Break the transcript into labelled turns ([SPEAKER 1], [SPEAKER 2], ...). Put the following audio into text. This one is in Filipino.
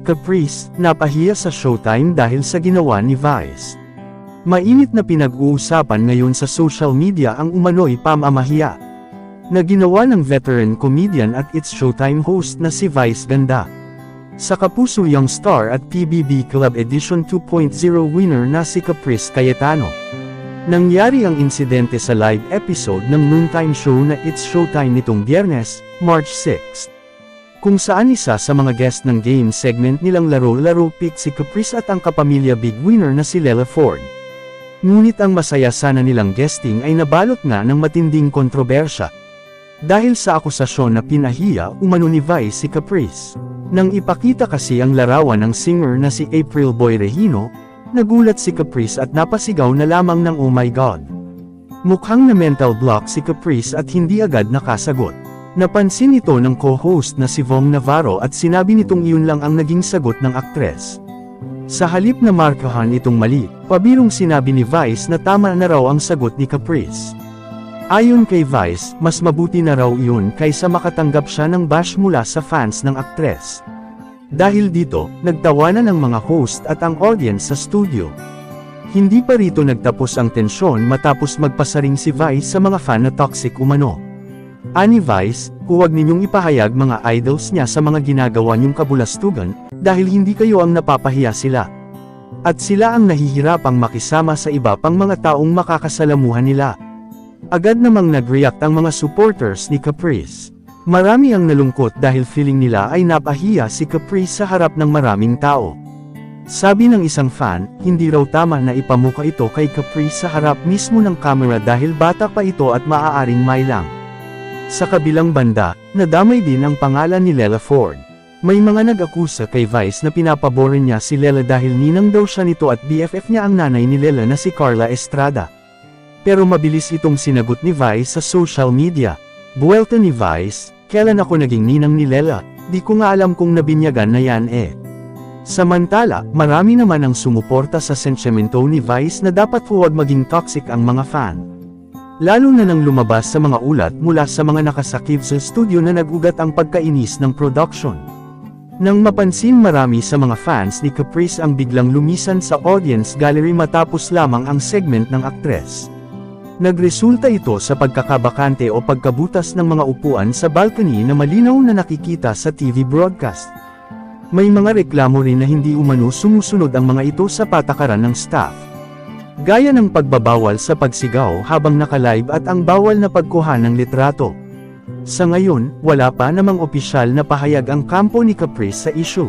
[SPEAKER 1] Caprice, napahiya sa Showtime dahil sa ginawa ni Vice. Mainit na pinag-uusapan ngayon sa social media ang umano'y pamamahiya na ginawa ng veteran comedian at It's Showtime host na si Vice Ganda sa Kapuso Young Star at PBB Club Edition 2.0 winner na si Caprice Cayetano. Nangyari ang insidente sa live episode ng noontime show na It's Showtime nitong Biyernes, March 6. Kung saan isa sa mga guest ng game segment nilang laro-laro pick si Caprice at ang kapamilya big winner na si Lela Ford. Ngunit ang masaya sana nilang guesting ay nabalot nga ng matinding kontrobersya. Dahil sa akusasyon na pinahiya umano ni Vice si Caprice. Nang ipakita kasi ang larawan ng singer na si April Boy Regino, nagulat si Caprice at napasigaw na lamang ng "Oh my God!". Mukhang na mental block si Caprice at hindi agad nakasagot. Napansin ito ng co-host na si Vong Navarro at sinabi nitong iyon lang ang naging sagot ng aktres. Sa halip na markahan itong mali, pabirong sinabi ni Vice na tama na raw ang sagot ni Caprice. Ayon kay Vice, mas mabuti na raw iyon kaysa makatanggap siya ng bash mula sa fans ng aktres. Dahil dito, nagtawanan ang mga host at ang audience sa studio. Hindi pa rito nagtapos ang tensyon matapos magpasaring si Vice sa mga fan na toxic umano. Ani Vice, huwag ninyong ipahayag mga idols niya sa mga ginagawa niyong kabulastugan, dahil hindi kayo ang napapahiya sila. At sila ang nahihirapang makisama sa iba pang mga taong makakasalamuhan nila. Agad namang nag-react ang mga supporters ni Caprice. Marami ang nalungkot dahil feeling nila ay napahiya si Caprice sa harap ng maraming tao. Sabi ng isang fan, hindi raw tama na ipamuka ito kay Caprice sa harap mismo ng camera dahil bata pa ito at maaaring mailang. Sa kabilang banda, nadamay din ang pangalan ni Lela Ford. May mga nag-akusa kay Vice na pinapaboran niya si Lela dahil ninang daw siya nito at BFF niya ang nanay ni Lela na si Carla Estrada. Pero mabilis itong sinagot ni Vice sa social media. Buwelta ni Vice, "Kailan ako naging ninang ni Lela? Di ko nga alam kung nabinyagan na yan eh." Samantala, marami naman ang sumuporta sa sentimento ni Vice na dapat huwag maging toxic ang mga fan. Lalo na nang lumabas sa mga ulat mula sa mga nakasakip sa studio na nagugat ang pagkainis ng production. Nang mapansin marami sa mga fans ni Caprice ang biglang lumisan sa audience gallery matapos lamang ang segment ng aktres. Nagresulta ito sa pagkakabakante o pagkabutas ng mga upuan sa balcony na malinaw na nakikita sa TV broadcast. May mga reklamo rin na hindi umano sumusunod ang mga ito sa patakaran ng staff. Gaya ng pagbabawal sa pagsigaw habang naka-live at ang bawal na pagkuha ng litrato. Sa ngayon, wala pa namang opisyal na pahayag ang kampo ni Caprice sa issue.